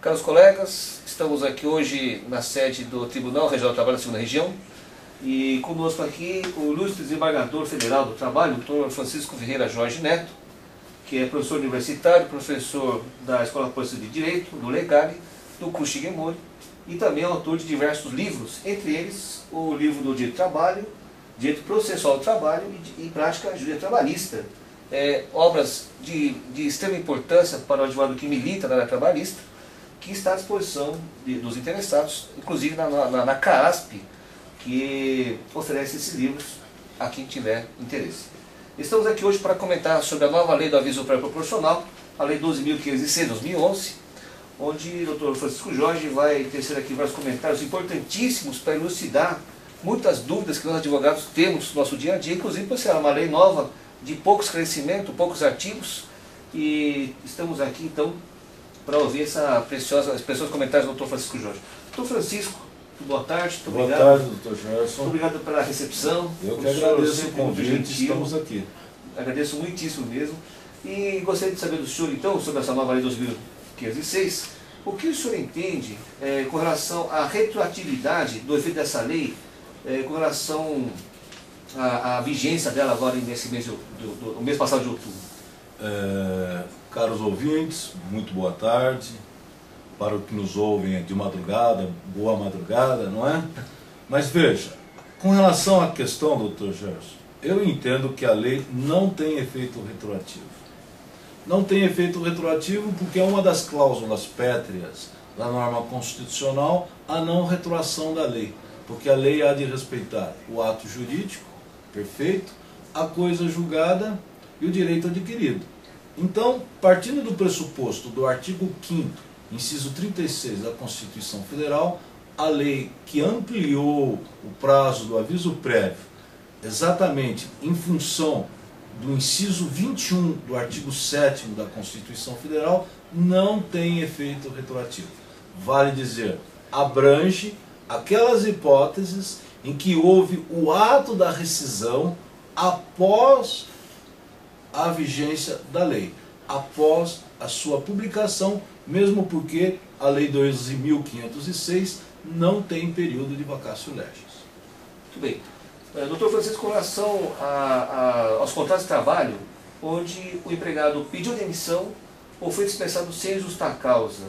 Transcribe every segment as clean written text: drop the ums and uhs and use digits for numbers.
Caros colegas, estamos aqui hoje na sede do Tribunal Regional do Trabalho da 2ª Região e conosco aqui o ilustre desembargador federal do trabalho, o Dr. Francisco Ferreira Jorge Neto, que é professor universitário, professor da Escola Paulista de Direito, do Legale, do curso Shigemori, e também autor de diversos livros, entre eles o livro do Direito do Trabalho, Direito Processual do Trabalho e Prática Jurídica Trabalhista. Obras de extrema importância para o advogado que milita na área trabalhista, que está à disposição dos interessados, inclusive na CAASP, que oferece esses livros a quem tiver interesse. Estamos aqui hoje para comentar sobre a nova lei do aviso prévio proporcional, a lei 12.506/2011, onde o Dr. Francisco Jorge vai tecer aqui vários comentários importantíssimos para elucidar muitas dúvidas que nós advogados temos no nosso dia a dia, inclusive por ser uma lei nova, de pouco esclarecimento, poucos artigos, e estamos aqui então para ouvir essa preciosos comentários do Dr. Francisco Jorge. Dr. Francisco, boa tarde. Muito obrigado. Boa tarde, Dr. Gerson. Muito obrigado pela recepção. Eu que agradeço o convite, estamos aqui. Agradeço muitíssimo mesmo. E gostaria de saber do senhor então, sobre essa nova lei 12.506, o que o senhor entende com relação à retroatividade do efeito dessa lei, com relação à vigência dela agora nesse mês, do mês passado de outubro? Caros ouvintes, muito boa tarde. Para os que nos ouvem de madrugada, boa madrugada, não é? Mas veja, com relação à questão, Dr. Gerson, eu entendo que a lei não tem efeito retroativo. Não tem efeito retroativo porque é uma das cláusulas pétreas da norma constitucional a não retroação da lei. Porque a lei há de respeitar o ato jurídico, perfeito, a coisa julgada e o direito adquirido. Então, partindo do pressuposto do artigo 5º, inciso 36 da Constituição Federal, a lei que ampliou o prazo do aviso prévio, exatamente em função do inciso 21 do artigo 7º da Constituição Federal, não tem efeito retroativo. Vale dizer, abrange aquelas hipóteses em que houve o ato da rescisão após a vigência da lei, após a sua publicação, mesmo porque a lei 12.506 não tem período de vacatio legis. Muito bem. Doutor Francisco, com relação aos contratos de trabalho, onde o empregado pediu demissão ou foi dispensado sem justa causa,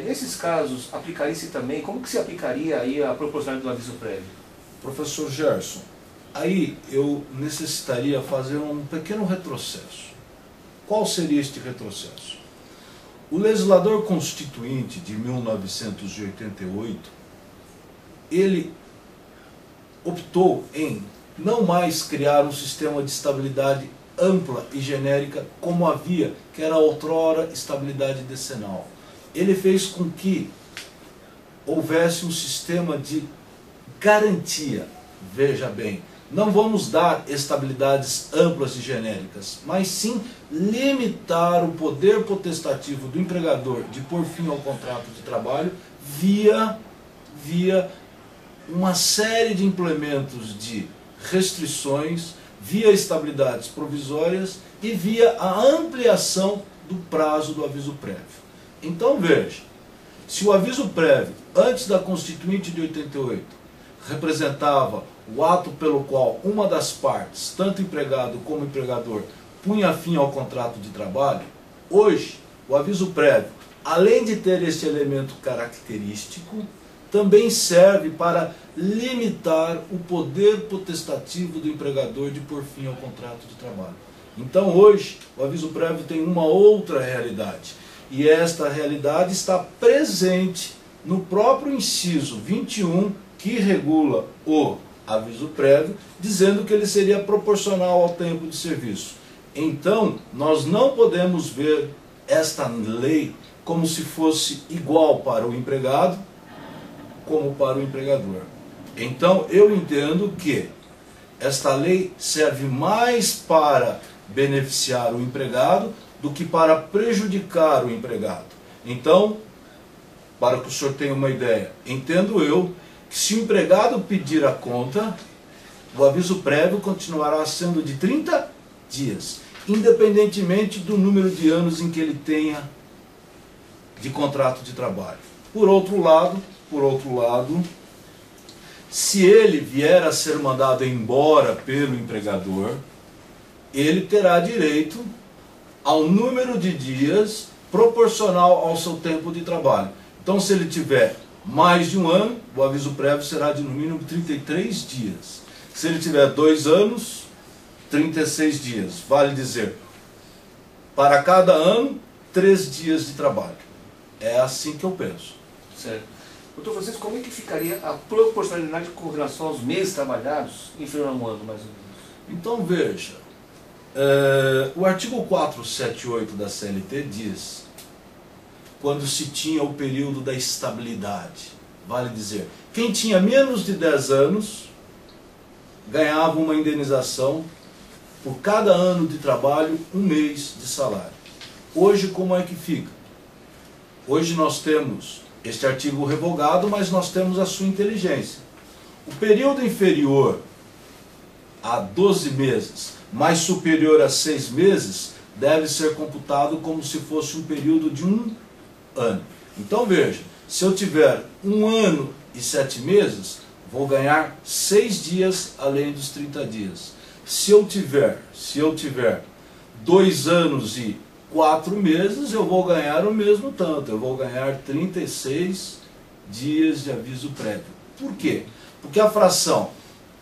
nesses casos, aplicaria-se também, como que se aplicaria aí a proporcionalidade do aviso prévio? Professor Gerson, aí eu necessitaria fazer um pequeno retrocesso. Qual seria este retrocesso? O legislador constituinte de 1988, ele optou em não mais criar um sistema de estabilidade ampla e genérica como havia, que era outrora estabilidade decenal. Ele fez com que houvesse um sistema de garantia. Veja bem, não vamos dar estabilidades amplas e genéricas, mas sim limitar o poder potestativo do empregador de pôr fim ao contrato de trabalho via uma série de implementos de restrições, via estabilidades provisórias e via a ampliação do prazo do aviso prévio. Então veja, se o aviso prévio, antes da Constituinte de 88, representava o ato pelo qual uma das partes, tanto empregado como empregador, punha fim ao contrato de trabalho, hoje o aviso prévio, além de ter esse elemento característico, também serve para limitar o poder potestativo do empregador de pôr fim ao contrato de trabalho. Então hoje o aviso prévio tem uma outra realidade, e esta realidade está presente no próprio inciso 21, que regula o aviso prévio, dizendo que ele seria proporcional ao tempo de serviço. Então, nós não podemos ver esta lei como se fosse igual para o empregado como para o empregador. Então, eu entendo que esta lei serve mais para beneficiar o empregado do que para prejudicar o empregado. Então, para que o senhor tenha uma ideia, entendo eu que se o empregado pedir a conta, o aviso prévio continuará sendo de 30 dias, independentemente do número de anos em que ele tenha de contrato de trabalho. Por outro lado, se ele vier a ser mandado embora pelo empregador, ele terá direito ao número de dias proporcional ao seu tempo de trabalho. Então, se ele tiver mais de um ano, o aviso prévio será de no mínimo 33 dias. Se ele tiver 2 anos, 36 dias. Vale dizer, para cada ano, 3 dias de trabalho. É assim que eu penso. Certo. Doutor Francisco, como é que ficaria a proporcionalidade com relação aos meses trabalhados inferior a um ano, mais ou menos? Então, veja, o artigo 478 da CLT diz, quando se tinha o período da estabilidade, vale dizer, quem tinha menos de 10 anos ganhava uma indenização por cada ano de trabalho, 1 mês de salário. Hoje, como é que fica? Hoje nós temos este artigo revogado, mas nós temos a sua inteligência. O período inferior a 12 meses, mais superior a 6 meses, deve ser computado como se fosse um período de 1 ano. Então veja, se eu tiver 1 ano e 7 meses, vou ganhar 6 dias além dos 30 dias. Se eu tiver 2 anos e 4 meses, eu vou ganhar o mesmo tanto, eu vou ganhar 36 dias de aviso prévio. Por quê? Porque a fração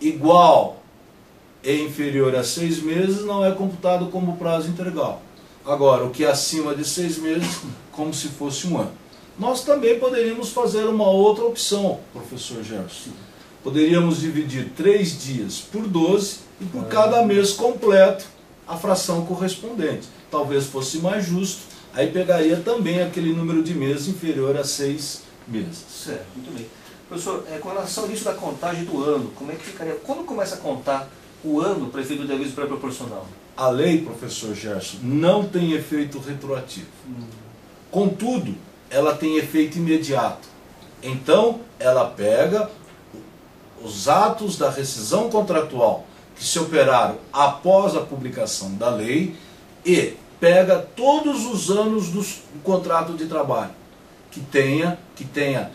igual e inferior a 6 meses não é computado como prazo integral. Agora, o que é acima de 6 meses, como se fosse 1 ano. Nós também poderíamos fazer uma outra opção, professor Gerson. Poderíamos dividir 3 dias por 12 e por cada mês completo a fração correspondente. Talvez fosse mais justo, aí pegaria também aquele número de meses inferior a 6 meses. Certo, muito bem. Professor, com relação ao início da contagem do ano, como é que ficaria? Quando começa a contar o ano para efeito de aviso pré-proporcional? A lei, professor Gerson, não tem efeito retroativo. Contudo, ela tem efeito imediato. Então, ela pega os atos da rescisão contratual que se operaram após a publicação da lei e pega todos os anos do contrato de trabalho que tenha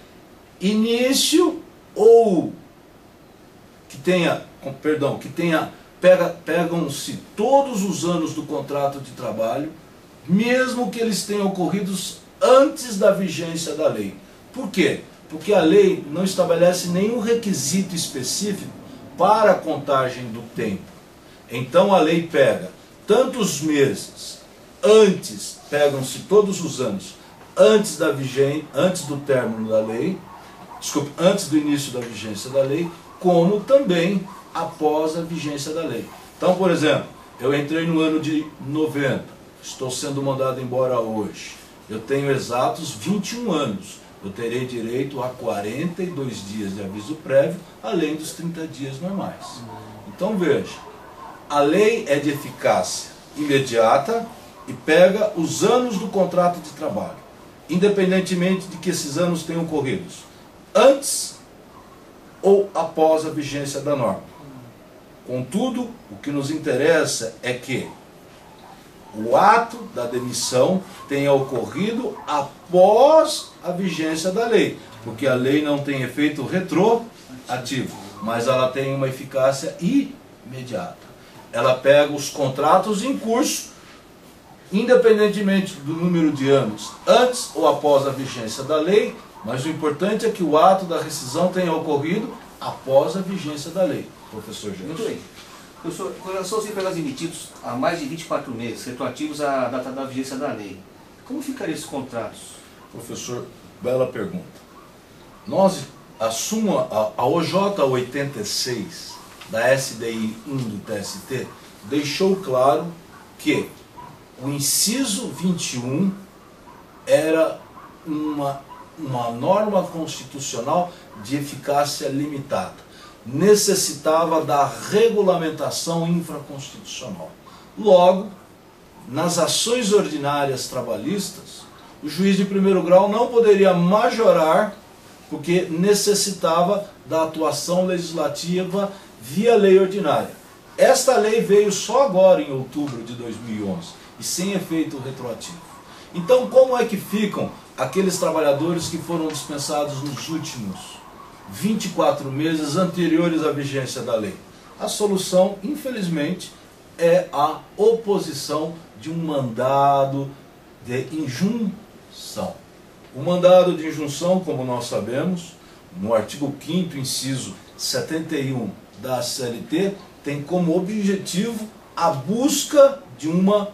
início ou pegam-se todos os anos do contrato de trabalho, mesmo que eles tenham ocorrido antes da vigência da lei. Por quê? Porque a lei não estabelece nenhum requisito específico para a contagem do tempo. Então a lei pega tantos meses antes, pegam-se todos os anos antes do término da lei, antes do início da vigência da lei, como também após a vigência da lei. Então, por exemplo, eu entrei no ano de 90, estou sendo mandado embora hoje. Eu tenho exatos 21 anos. Eu terei direito a 42 dias de aviso prévio, além dos 30 dias normais. Então veja, a lei é de eficácia imediata e pega os anos do contrato de trabalho, independentemente de que esses anos tenham ocorrido antes ou após a vigência da norma. Contudo, o que nos interessa é que o ato da demissão tenha ocorrido após a vigência da lei, porque a lei não tem efeito retroativo, mas ela tem uma eficácia imediata. Ela pega os contratos em curso, independentemente do número de anos antes ou após a vigência da lei, mas o importante é que o ato da rescisão tenha ocorrido após a vigência da lei. Professor Gerson. Muito bem. Professor, com relação aos empregados emitidos há mais de 24 meses, retroativos à data da vigência da lei, como ficariam esses contratos? Professor, bela pergunta. A OJ 86 da SDI 1 do TST deixou claro que o inciso 21 era uma norma constitucional de eficácia limitada. Necessitava da regulamentação infraconstitucional. Logo, nas ações ordinárias trabalhistas, o juiz de primeiro grau não poderia majorar, porque necessitava da atuação legislativa via lei ordinária. Esta lei veio só agora, em outubro de 2011, e sem efeito retroativo. Então, como é que ficam aqueles trabalhadores que foram dispensados nos últimos 24 meses anteriores à vigência da lei? A solução, infelizmente, é a oposição de um mandado de injunção. O mandado de injunção, como nós sabemos, no artigo 5º, inciso 71 da CLT, tem como objetivo a busca de uma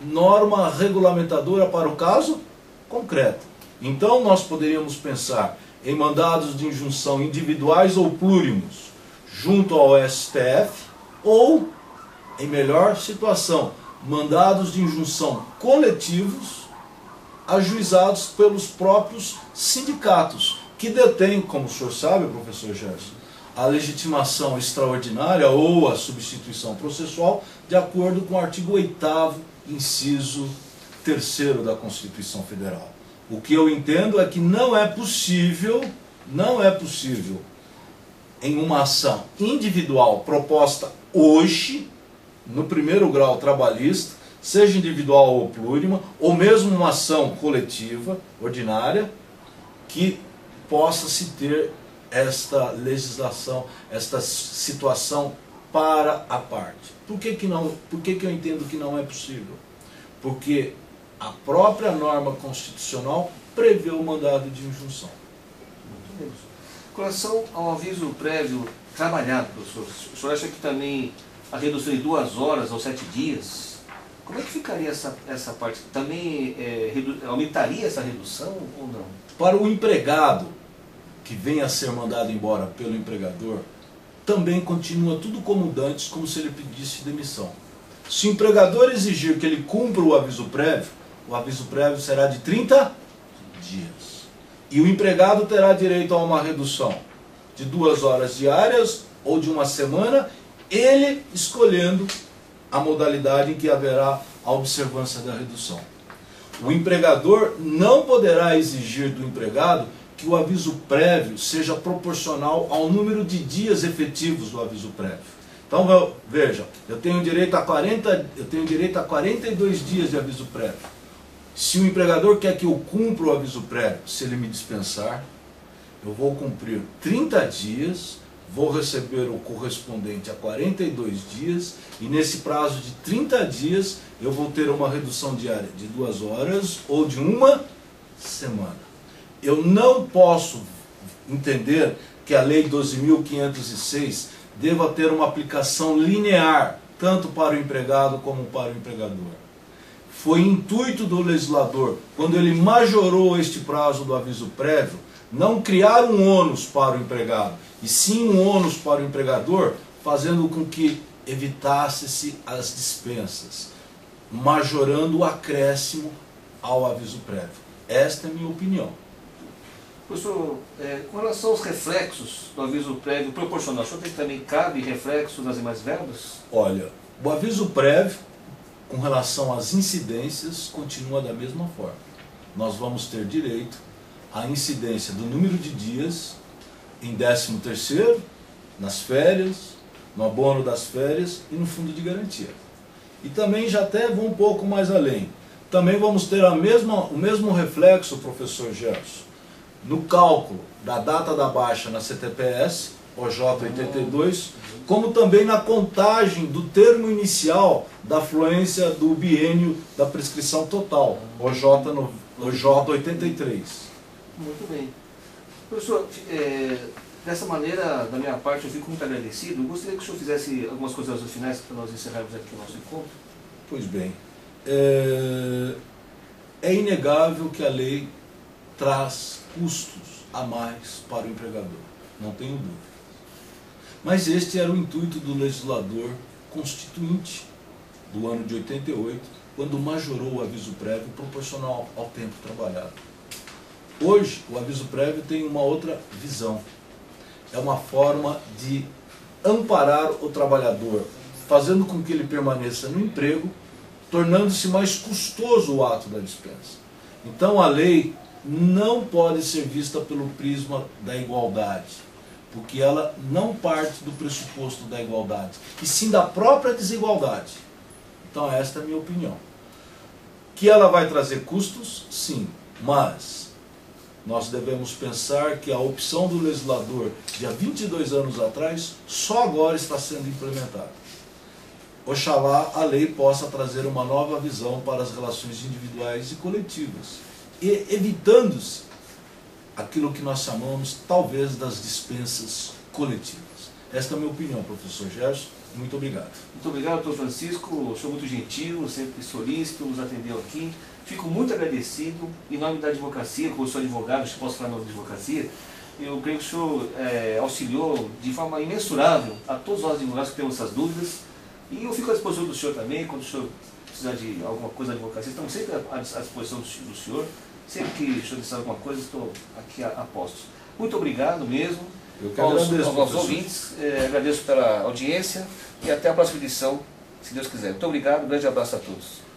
norma regulamentadora para o caso concreto. Então nós poderíamos pensar em mandados de injunção individuais ou plúrimos junto ao STF, ou, em melhor situação, mandados de injunção coletivos ajuizados pelos próprios sindicatos, que detêm, como o senhor sabe, professor Gerson, a legitimação extraordinária ou a substituição processual de acordo com o artigo 8º, inciso 3º da Constituição Federal. O que eu entendo é que não é possível, em uma ação individual proposta hoje, no primeiro grau trabalhista, seja individual ou plurima, ou mesmo uma ação coletiva, ordinária, que possa se ter esta legislação, esta situação para a parte. Por que que eu entendo que não é possível? Porque a própria norma constitucional prevê o mandado de injunção. Muito bem. Com relação ao aviso prévio trabalhado, professor, o senhor acha que também a redução de 2 horas aos 7 dias, como é que ficaria essa parte? Também aumentaria essa redução ou não? Para o empregado que venha a ser mandado embora pelo empregador, também continua tudo como dantes, como se ele pedisse demissão. Se o empregador exigir que ele cumpra o aviso prévio será de 30 dias. E o empregado terá direito a uma redução de 2 horas diárias ou de 1 semana, ele escolhendo a modalidade em que haverá a observância da redução. O empregador não poderá exigir do empregado que o aviso prévio seja proporcional ao número de dias efetivos do aviso prévio. Então, veja, eu tenho direito a 42 dias de aviso prévio. Se o empregador quer que eu cumpra o aviso prévio, se ele me dispensar, eu vou cumprir 30 dias, vou receber o correspondente a 42 dias, e nesse prazo de 30 dias eu vou ter uma redução diária de 2 horas ou de 1 semana. Eu não posso entender que a Lei 12.506 deva ter uma aplicação linear, tanto para o empregado como para o empregador. Foi intuito do legislador, quando ele majorou este prazo do aviso prévio, não criar um ônus para o empregado, e sim um ônus para o empregador, fazendo com que evitasse-se as dispensas, majorando o acréscimo ao aviso prévio. Esta é a minha opinião. Professor, com relação aos reflexos do aviso prévio proporcional, o senhor tem que também cabe reflexo das demais verbas? Olha, o aviso prévio, com relação às incidências, continua da mesma forma. Nós vamos ter direito à incidência do número de dias em 13º, nas férias, no abono das férias e no fundo de garantia. E também já até vou um pouco mais além. Também vamos ter o mesmo reflexo, professor Gerson, no cálculo da data da baixa na CTPS, OJ 82, como também na contagem do termo inicial da fluência do biênio da prescrição total, OJ 83. Muito bem. Professor, dessa maneira, da minha parte, eu fico muito agradecido. Eu gostaria que o senhor fizesse algumas considerações finais para nós encerrarmos aqui o nosso encontro. Pois bem, é inegável que a lei traz custos a mais para o empregador, não tenho dúvida. Mas este era o intuito do legislador constituinte do ano de 88, quando majorou o aviso prévio proporcional ao tempo trabalhado. Hoje, o aviso prévio tem uma outra visão. É uma forma de amparar o trabalhador, fazendo com que ele permaneça no emprego, tornando-se mais custoso o ato da dispensa. Então a lei não pode ser vista pelo prisma da igualdade, porque ela não parte do pressuposto da igualdade, e sim da própria desigualdade. Então esta é a minha opinião. Que ela vai trazer custos? Sim, mas nós devemos pensar que a opção do legislador de há 22 anos atrás só agora está sendo implementada. Oxalá a lei possa trazer uma nova visão para as relações individuais e coletivas, e evitando-se aquilo que nós chamamos talvez das dispensas coletivas. Esta é a minha opinião, professor Gerson. Muito obrigado. Muito obrigado, doutor Francisco. O senhor muito gentil, sempre solícito, nos atendeu aqui. Fico muito agradecido. Em nome da advocacia, como eu sou advogado, acho que posso falar em nome da advocacia, eu creio que o senhor auxiliou de forma imensurável a todos nós advogados que temos essas dúvidas. E eu fico à disposição do senhor também, quando o senhor precisar de alguma coisa da advocacia, estamos sempre à disposição do senhor. Sempre que o senhor precisar de alguma coisa, estou aqui a postos. Muito obrigado mesmo. Eu que agradeço, aos ouvintes, agradeço pela audiência e até a próxima edição, se Deus quiser. Muito obrigado, um grande abraço a todos.